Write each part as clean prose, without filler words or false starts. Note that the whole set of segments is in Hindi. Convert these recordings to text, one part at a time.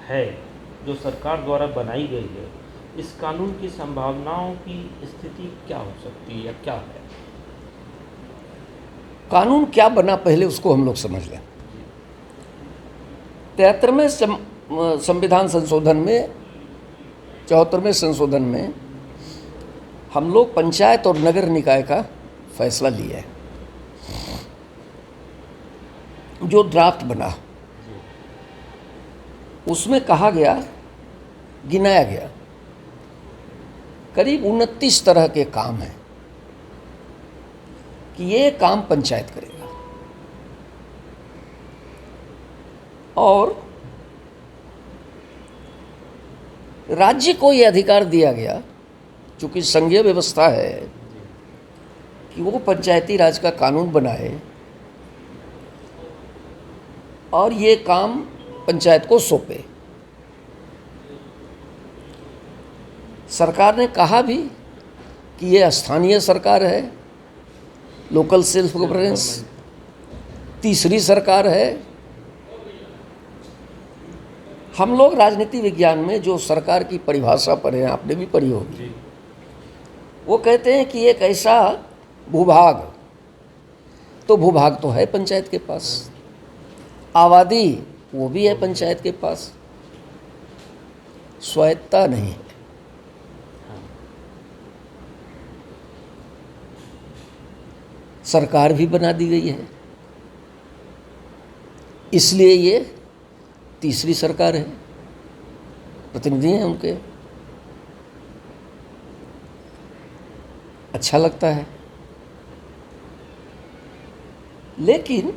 है जो सरकार द्वारा बनाई गई है, इस कानून की संभावनाओं की स्थिति क्या हो सकती है या क्या है? कानून क्या बना पहले उसको हम लोग समझ लें। 73वें संविधान संशोधन में, 74वें संशोधन में हम लोग पंचायत और नगर निकाय का फैसला लिया है। जो ड्राफ्ट बना उसमें कहा गया, गिनाया गया, करीब 29 तरह के काम हैं कि ये काम पंचायत करेगा। और राज्य को ये अधिकार दिया गया, चूंकि संघीय व्यवस्था है, कि वो पंचायती राज का कानून बनाए और ये काम पंचायत को सौंपे। सरकार ने कहा भी कि ये स्थानीय सरकार है, लोकल सेल्फ गवर्नेंस, तीसरी सरकार है। हम लोग राजनीति विज्ञान में जो सरकार की परिभाषा पढ़े हैं, आपने भी पढ़ी होगी, वो कहते हैं कि एक ऐसा भूभाग, तो भूभाग तो है पंचायत के पास, आबादी वो भी है पंचायत के पास, स्वायत्ता नहीं है। सरकार भी बना दी गई है, इसलिए ये तीसरी सरकार है, प्रतिनिधि हैं उनके। अच्छा लगता है, लेकिन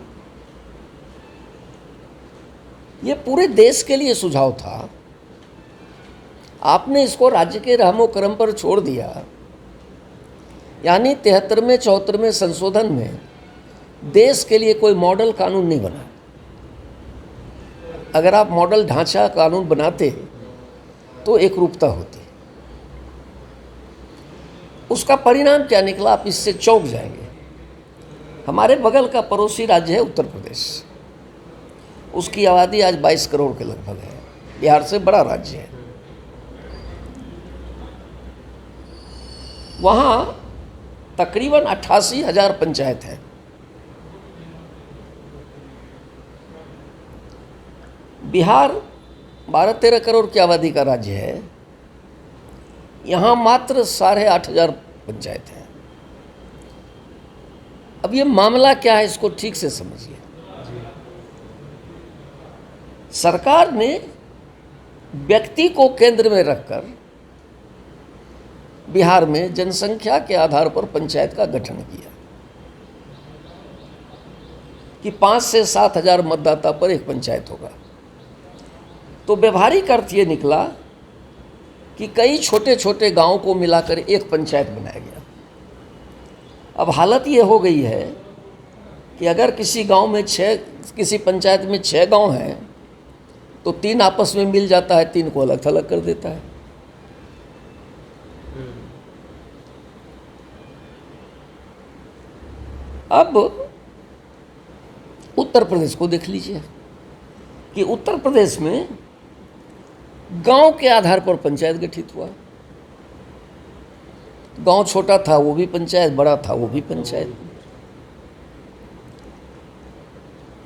ये पूरे देश के लिए सुझाव था। आपने इसको राज्य के रहमो करम पर छोड़ दिया, यानी 73वें 74वें संशोधन में देश के लिए कोई मॉडल कानून नहीं बना। अगर आप मॉडल ढांचा कानून बनाते तो एकरूपता होती। उसका परिणाम क्या निकला, आप इससे चौंक जाएंगे। हमारे बगल का पड़ोसी राज्य है उत्तर प्रदेश, उसकी आबादी आज 22 करोड़ के लगभग है, बिहार से बड़ा राज्य है। वहाँ तकरीबन 88,000 पंचायत है। बिहार 12-13 करोड़ की आबादी का राज्य है, यहाँ मात्र 8,500 पंचायत हैं। अब ये मामला क्या है, इसको ठीक से समझिए। सरकार ने व्यक्ति को केंद्र में रखकर बिहार में जनसंख्या के आधार पर पंचायत का गठन किया कि 5 से 7,000 मतदाता पर एक पंचायत होगा। तो व्यवहारिक अर्थ ये निकला कि कई छोटे छोटे गांवों को मिलाकर एक पंचायत बनाया गया। अब हालत ये हो गई है कि अगर किसी गांव में किसी पंचायत में 6 गांव हैं तो 3 आपस में मिल जाता है, 3 को अलग थलग कर देता है। अब उत्तर प्रदेश को देख लीजिए कि उत्तर प्रदेश में गांव के आधार पर पंचायत गठित हुआ। गांव छोटा था वो भी पंचायत, बड़ा था वो भी पंचायत।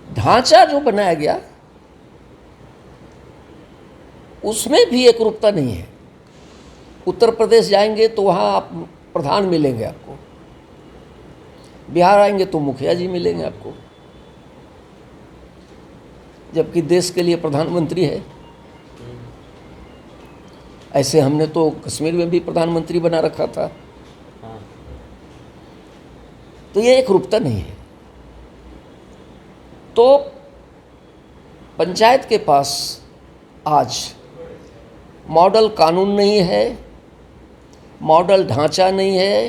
ढांचा जो बनाया गया उसमें भी एकरूपता नहीं है। उत्तर प्रदेश जाएंगे तो वहाँ आप प्रधान मिलेंगे आपको, बिहार आएंगे तो मुखिया जी मिलेंगे आपको, जबकि देश के लिए प्रधानमंत्री है। ऐसे हमने तो कश्मीर में भी प्रधानमंत्री बना रखा था। तो ये एकरूपता नहीं है। तो पंचायत के पास आज मॉडल कानून नहीं है, मॉडल ढांचा नहीं है,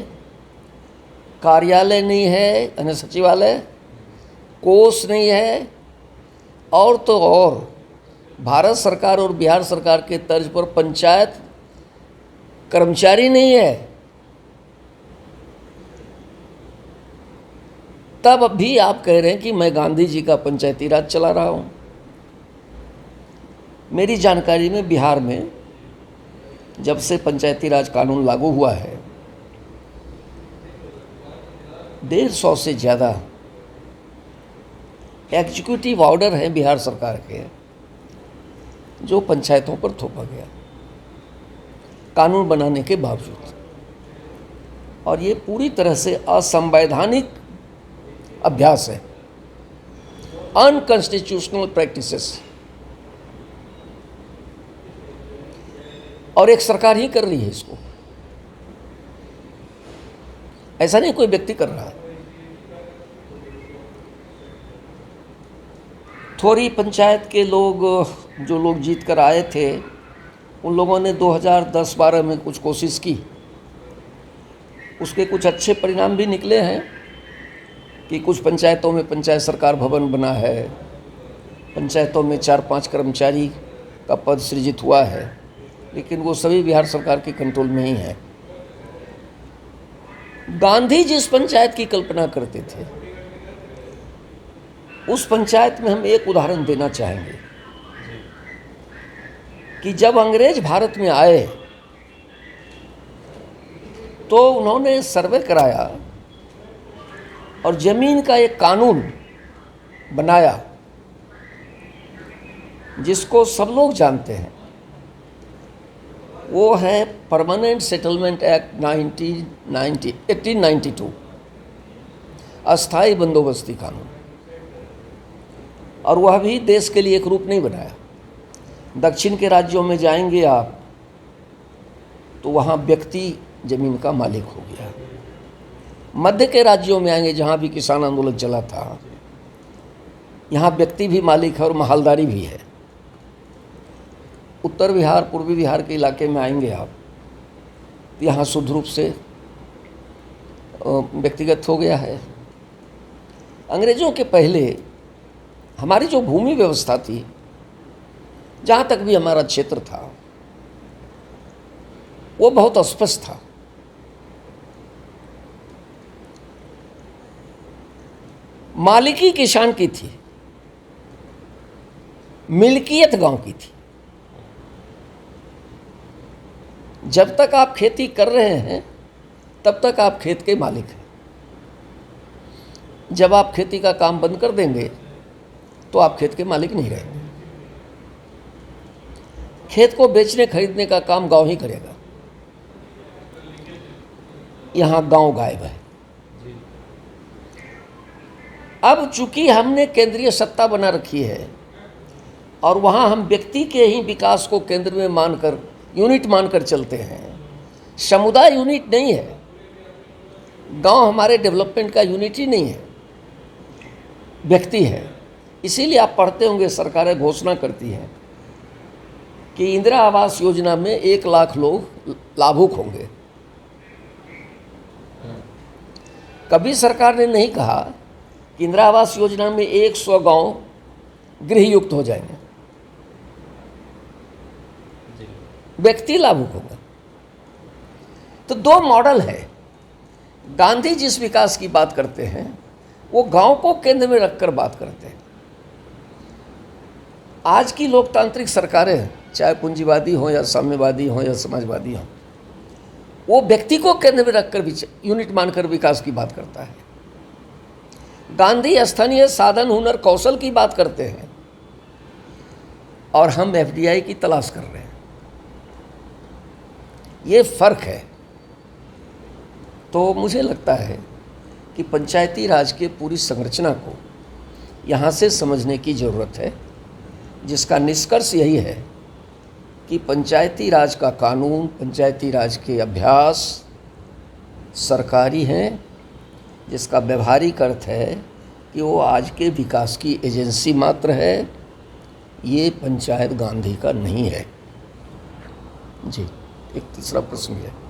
कार्यालय नहीं है यानी सचिवालय, कोष नहीं है, और तो और भारत सरकार और बिहार सरकार के तर्ज पर पंचायत कर्मचारी नहीं है। तब भी आप कह रहे हैं कि मैं गांधी जी का पंचायती राज चला रहा हूं। मेरी जानकारी में बिहार में जब से पंचायती राज कानून लागू हुआ है 150 से ज़्यादा एग्जीक्यूटिव ऑर्डर हैं बिहार सरकार के जो पंचायतों पर थोपा गया कानून बनाने के बावजूद, और ये पूरी तरह से असंवैधानिक अभ्यास है, अनकॉन्स्टिट्यूशनल प्रैक्टिसेस, और एक सरकार ही कर रही है इसको, ऐसा नहीं कोई व्यक्ति कर रहा है। थोड़ी पंचायत के लोग जो लोग जीत कर आए थे उन लोगों ने 2010-12 में कुछ कोशिश की, उसके कुछ अच्छे परिणाम भी निकले हैं कि कुछ पंचायतों में पंचायत सरकार भवन बना है, पंचायतों में 4-5 कर्मचारी का पद सृजित हुआ है, लेकिन वो सभी बिहार सरकार के कंट्रोल में ही है। गांधी जिस पंचायत की कल्पना करते थे उस पंचायत में हम एक उदाहरण देना चाहेंगे कि जब अंग्रेज भारत में आए तो उन्होंने सर्वे कराया और जमीन का एक कानून बनाया जिसको सब लोग जानते हैं, वो है परमानेंट सेटलमेंट एक्ट 1892, अस्थाई बंदोबस्ती कानून। और वह भी देश के लिए एक रूप नहीं बनाया। दक्षिण के राज्यों में जाएंगे आप तो वहाँ व्यक्ति जमीन का मालिक हो गया, मध्य के राज्यों में आएंगे जहाँ भी किसान आंदोलन चला था, यहाँ व्यक्ति भी मालिक है और महालदारी भी है। उत्तर बिहार, पूर्वी बिहार के इलाके में आएंगे आप, यहाँ शुद्ध रूप से व्यक्तिगत हो गया है। अंग्रेज़ों के पहले हमारी जो भूमि व्यवस्था थी, जहाँ तक भी हमारा क्षेत्र था, वो बहुत अस्पष्ट था। मालिकी किसान की थी, मिल्कियत गांव की थी। जब तक आप खेती कर रहे हैं तब तक आप खेत के मालिक हैं। जब आप खेती का काम बंद कर देंगे तो आप खेत के मालिक नहीं रहेंगे। खेत को बेचने खरीदने का काम गांव ही करेगा। यहां गांव गायब है। अब चूंकि हमने केंद्रीय सत्ता बना रखी है और वहां हम व्यक्ति के ही विकास को केंद्र में मानकर, यूनिट मानकर चलते हैं, समुदाय यूनिट नहीं है। गांव हमारे डेवलपमेंट का यूनिट ही नहीं है, व्यक्ति है। इसीलिए आप पढ़ते होंगे सरकारें घोषणा करती हैं कि इंदिरा आवास योजना में 1 लाख लोग लाभुक होंगे। कभी सरकार ने नहीं कहा कि इंदिरा आवास योजना में 100 गांव गृहयुक्त हो जाएंगे, व्यक्ति लाभुक होगा। तो 2 मॉडल है। गांधी जिस विकास की बात करते हैं वो गांव को केंद्र में रखकर बात करते हैं। आज की लोकतांत्रिक सरकारें, चाहे पूंजीवादी हो या साम्यवादी हो या समाजवादी हो, वो व्यक्ति को केंद्र में रखकर यूनिट मानकर विकास की बात करता है। गांधी स्थानीय साधन, हुनर, कौशल की बात करते हैं और हम एफडीआई की तलाश कर रहे हैं। ये फर्क है। तो मुझे लगता है कि पंचायती राज के पूरी संरचना को यहाँ से समझने की ज़रूरत है, जिसका निष्कर्ष यही है कि पंचायती राज का कानून, पंचायती राज के अभ्यास सरकारी हैं, जिसका व्यवहारिक अर्थ है कि वो आज के विकास की एजेंसी मात्र है। ये पंचायत गांधी का नहीं है। जी, एक तीसरा प्रश्न है।